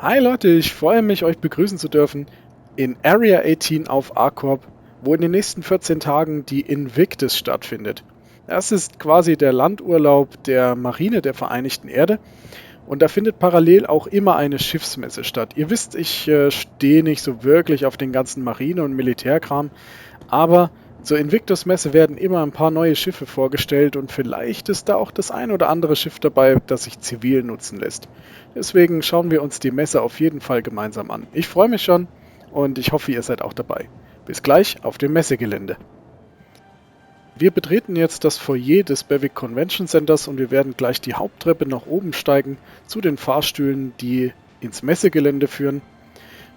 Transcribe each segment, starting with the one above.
Hi Leute, ich freue mich, euch begrüßen zu dürfen in Area 18 auf Arcorp, wo in den nächsten 14 Tagen die Invictus stattfindet. Das ist quasi der Landurlaub der Marine der Vereinigten Erde und da findet parallel auch immer eine Schiffsmesse statt. Ihr wisst, ich stehe nicht so wirklich auf den ganzen Marine- und Militärkram, aber zur Invictus-Messe werden immer ein paar neue Schiffe vorgestellt und vielleicht ist da auch das ein oder andere Schiff dabei, das sich zivil nutzen lässt. Deswegen schauen wir uns die Messe auf jeden Fall gemeinsam an. Ich freue mich schon und ich hoffe, ihr seid auch dabei. Bis gleich auf dem Messegelände. Wir betreten jetzt das Foyer des Bewick Convention Centers und wir werden gleich die Haupttreppe nach oben steigen zu den Fahrstühlen, die ins Messegelände führen.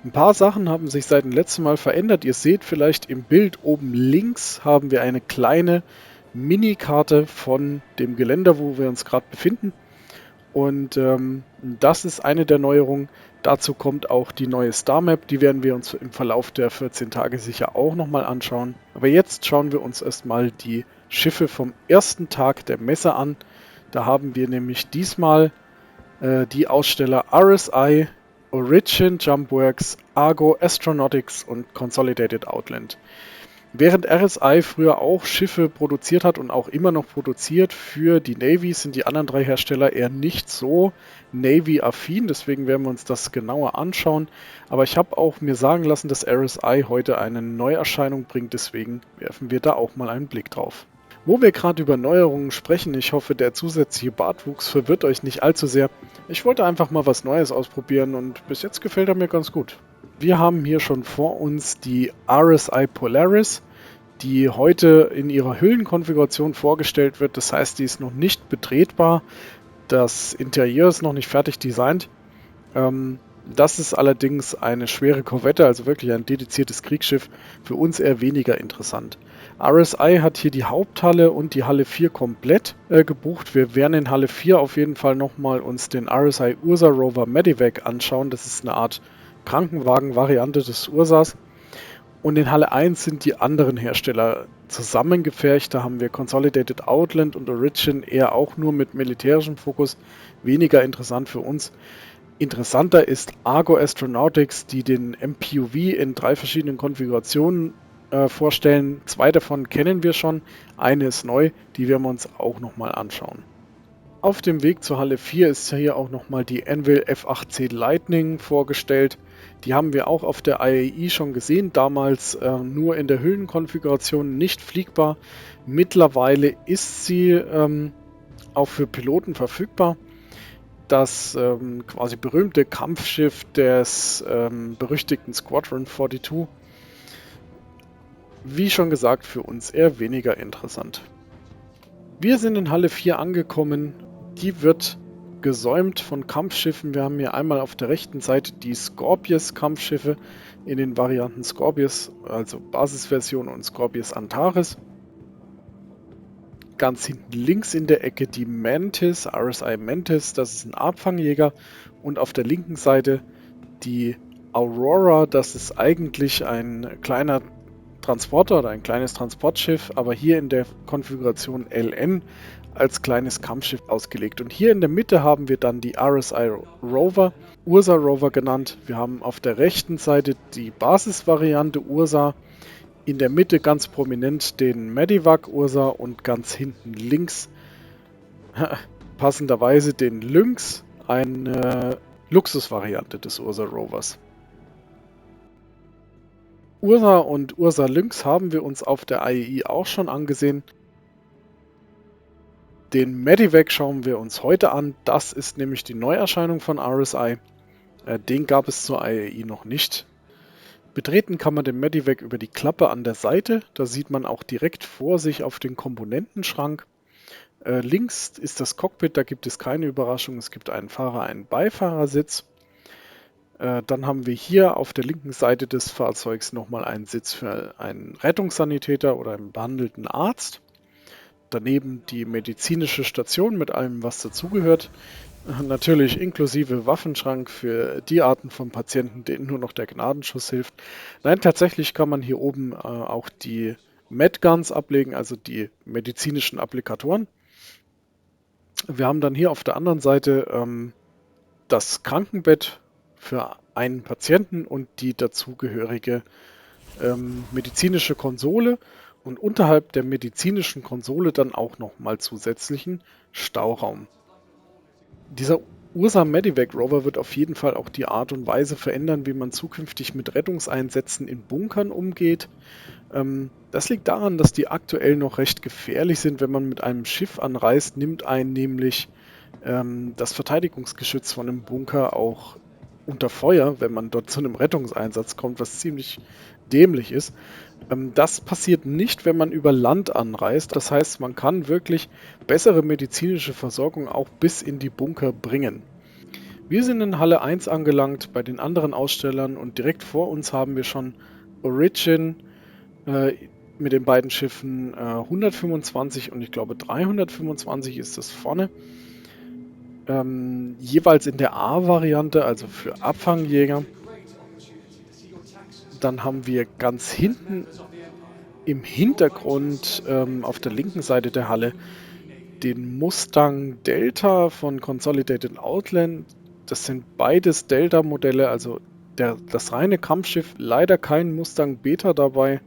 Ein paar Sachen haben sich seit dem letzten Mal verändert. Ihr seht vielleicht im Bild oben links haben wir eine kleine Minikarte von dem Geländer, wo wir uns gerade befinden. Und das ist eine der Neuerungen. Dazu kommt auch die neue Star Map. Die werden wir uns im Verlauf der 14 Tage sicher auch nochmal anschauen. Aber jetzt schauen wir uns erstmal die Schiffe vom ersten Tag der Messe an. Da haben wir nämlich diesmal die Aussteller RSI, Origin Jumpworks, Argo Astronautics und Consolidated Outland. Während RSI früher auch Schiffe produziert hat und auch immer noch produziert für die Navy, sind die anderen drei Hersteller eher nicht so Navy-affin. Deswegen werden wir uns das genauer anschauen. Aber ich habe auch mir sagen lassen, dass RSI heute eine Neuerscheinung bringt. Deswegen werfen wir da auch mal einen Blick drauf. Wo wir gerade über Neuerungen sprechen, ich hoffe, der zusätzliche Bartwuchs verwirrt euch nicht allzu sehr. Ich wollte einfach mal was Neues ausprobieren und bis jetzt gefällt er mir ganz gut. Wir haben hier schon vor uns die RSI Polaris, die heute in ihrer Hüllenkonfiguration vorgestellt wird. Das heißt, die ist noch nicht betretbar. Das Interieur ist noch nicht fertig designt. Das ist allerdings eine schwere Korvette, also wirklich ein dediziertes Kriegsschiff, für uns eher weniger interessant. RSI hat hier die Haupthalle und die Halle 4 komplett gebucht. Wir werden in Halle 4 auf jeden Fall nochmal uns den RSI Ursa Rover Medivac anschauen. Das ist eine Art Krankenwagen-Variante des Ursas. Und in Halle 1 sind die anderen Hersteller zusammengepfercht. Da haben wir Consolidated Outland und Origin eher auch nur mit militärischem Fokus. Weniger interessant für uns. Interessanter ist Argo Astronautics, die den MPUV in 3 verschiedenen Konfigurationen vorstellen. 2 davon kennen wir schon, eine ist neu, die werden wir uns auch nochmal anschauen. Auf dem Weg zur Halle 4 ist hier auch nochmal die Anvil F8C Lightning vorgestellt. Die haben wir auch auf der IAI schon gesehen, damals nur in der Hüllenkonfiguration, nicht fliegbar. Mittlerweile ist sie auch für Piloten verfügbar. Das quasi berühmte Kampfschiff des berüchtigten Squadron 42. Wie schon gesagt, für uns eher weniger interessant. Wir sind in Halle 4 angekommen. Die wird gesäumt von Kampfschiffen. Wir haben hier einmal auf der rechten Seite die Scorpius-Kampfschiffe in den Varianten Scorpius, also Basisversion, und Scorpius Antares. Ganz hinten links in der Ecke die Mantis, RSI Mantis, das ist ein Abfangjäger. Und auf der linken Seite die Aurora, das ist eigentlich ein kleiner Transporter oder ein kleines Transportschiff, aber hier in der Konfiguration LN als kleines Kampfschiff ausgelegt. Und hier in der Mitte haben wir dann die RSI Rover, Ursa Rover genannt. Wir haben auf der rechten Seite die Basisvariante Ursa, in der Mitte ganz prominent den Medivac Ursa und ganz hinten links passenderweise den Lynx, eine Luxusvariante des Ursa Rovers. Ursa und Ursa Lynx haben wir uns auf der IAI auch schon angesehen. Den Medivac schauen wir uns heute an. Das ist nämlich die Neuerscheinung von RSI. Den gab es zur IAI noch nicht. Betreten kann man den Medivac über die Klappe an der Seite. Da sieht man auch direkt vor sich auf den Komponentenschrank. Links ist das Cockpit, da gibt es keine Überraschung. Es gibt einen Fahrer-, einen Beifahrersitz. Dann haben wir hier auf der linken Seite des Fahrzeugs nochmal einen Sitz für einen Rettungssanitäter oder einen behandelten Arzt. Daneben die medizinische Station mit allem, was dazugehört. Natürlich inklusive Waffenschrank für die Arten von Patienten, denen nur noch der Gnadenschuss hilft. Nein, tatsächlich kann man hier oben auch die Medguns ablegen, also die medizinischen Applikatoren. Wir haben dann hier auf der anderen Seite das Krankenbett für einen Patienten und die dazugehörige medizinische Konsole und unterhalb der medizinischen Konsole dann auch nochmal zusätzlichen Stauraum. Dieser Ursa Medivac Rover wird auf jeden Fall auch die Art und Weise verändern, wie man zukünftig mit Rettungseinsätzen in Bunkern umgeht. Das liegt daran, dass die aktuell noch recht gefährlich sind. Wenn man mit einem Schiff anreist, nimmt einen nämlich das Verteidigungsgeschütz von einem Bunker auch unter Feuer, wenn man dort zu einem Rettungseinsatz kommt, was ziemlich dämlich ist. Das passiert nicht, wenn man über Land anreist. Das heißt, man kann wirklich bessere medizinische Versorgung auch bis in die Bunker bringen. Wir sind in Halle 1 angelangt bei den anderen Ausstellern und direkt vor uns haben wir schon Origin mit den beiden Schiffen 125 und ich glaube 325 ist das vorne. Jeweils in der A-Variante, also für Abfangjäger. Dann haben wir ganz hinten im Hintergrund auf der linken Seite der Halle den Mustang Delta von Consolidated Outland. Das sind beides Delta-Modelle, also das reine Kampfschiff, leider kein Mustang Beta dabei,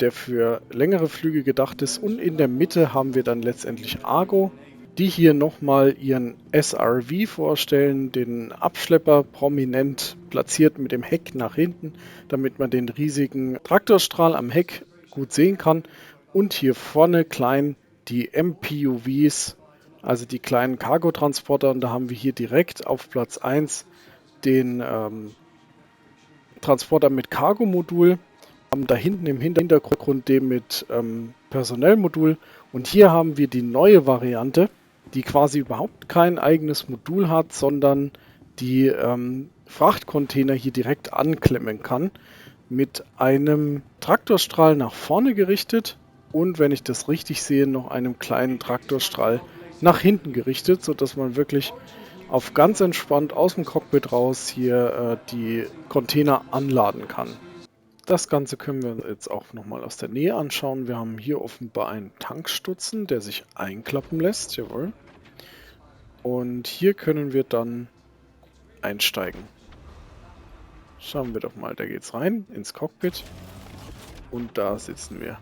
der für längere Flüge gedacht ist. Und in der Mitte haben wir dann letztendlich Argo, die hier nochmal ihren SRV vorstellen, den Abschlepper prominent platziert mit dem Heck nach hinten, damit man den riesigen Traktorstrahl am Heck gut sehen kann. Und hier vorne klein die MPUVs, also die kleinen Cargotransporter. Und da haben wir hier direkt auf Platz 1 den Transporter mit Cargo-Modul. Haben da hinten im Hintergrund den mit Personellmodul. Und hier haben wir die neue Variante, die quasi überhaupt kein eigenes Modul hat, sondern die Frachtcontainer hier direkt anklemmen kann, mit einem Traktorstrahl nach vorne gerichtet und, wenn ich das richtig sehe, noch einem kleinen Traktorstrahl nach hinten gerichtet, sodass man wirklich auf ganz entspannt aus dem Cockpit raus hier die Container anladen kann. Das Ganze können wir jetzt auch nochmal aus der Nähe anschauen. Wir haben hier offenbar einen Tankstutzen, der sich einklappen lässt. Jawohl. Und hier können wir dann einsteigen. Schauen wir doch mal, da geht's rein ins Cockpit. Und da sitzen wir.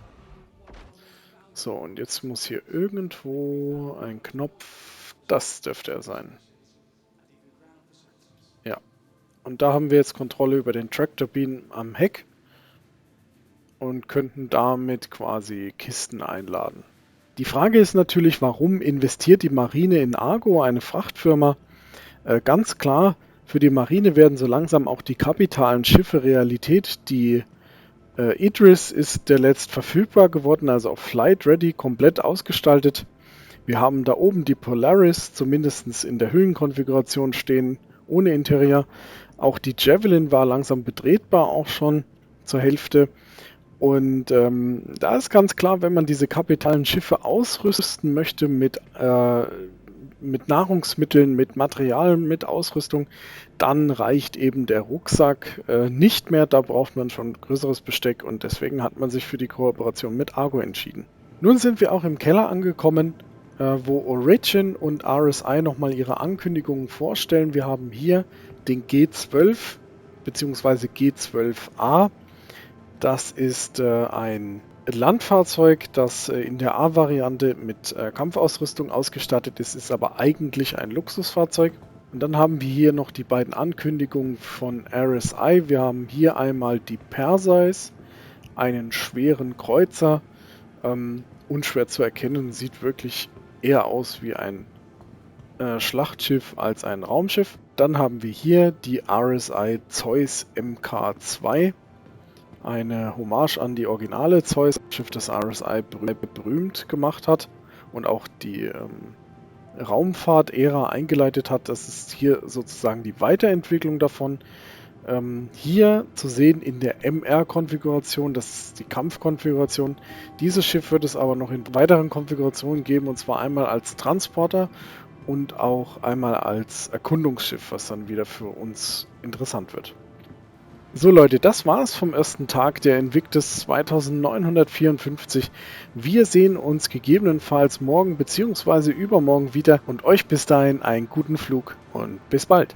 So, und jetzt muss hier irgendwo ein Knopf. Das dürfte er sein. Ja. Und da haben wir jetzt Kontrolle über den Tractor Beam am Heck. Und könnten damit quasi Kisten einladen. Die Frage ist natürlich, warum investiert die Marine in Argo, eine Frachtfirma? Ganz klar, für die Marine werden so langsam auch die kapitalen Schiffe Realität. Die Idris ist der letzt verfügbar geworden, also auf Flight Ready, komplett ausgestaltet. Wir haben da oben die Polaris, zumindest in der Hüllenkonfiguration stehen, ohne Interieur. Auch die Javelin war langsam betretbar, auch schon zur Hälfte. Und da ist ganz klar, wenn man diese kapitalen Schiffe ausrüsten möchte mit Nahrungsmitteln, mit Material, mit Ausrüstung, dann reicht eben der Rucksack nicht mehr. Da braucht man schon größeres Besteck und deswegen hat man sich für die Kooperation mit Argo entschieden. Nun sind wir auch im Keller angekommen, wo Origin und RSI nochmal ihre Ankündigungen vorstellen. Wir haben hier den G12 bzw. G12A. Das ist ein Landfahrzeug, das in der A-Variante mit Kampfausrüstung ausgestattet ist, ist aber eigentlich ein Luxusfahrzeug. Und dann haben wir hier noch die beiden Ankündigungen von RSI. Wir haben hier einmal die Perseus, einen schweren Kreuzer, unschwer zu erkennen, sieht wirklich eher aus wie ein Schlachtschiff als ein Raumschiff. Dann haben wir hier die RSI Zeus Mk2. Eine Hommage an die originale Zeus-Schiff, das RSI berühmt gemacht hat und auch die Raumfahrt-Ära eingeleitet hat. Das ist hier sozusagen die Weiterentwicklung davon. Hier zu sehen in der MR-Konfiguration, das ist die Kampfkonfiguration. Dieses Schiff wird es aber noch in weiteren Konfigurationen geben, und zwar einmal als Transporter und auch einmal als Erkundungsschiff, was dann wieder für uns interessant wird. So Leute, das war's vom ersten Tag der Invictus 2954. Wir sehen uns gegebenenfalls morgen bzw. übermorgen wieder und euch bis dahin einen guten Flug und bis bald.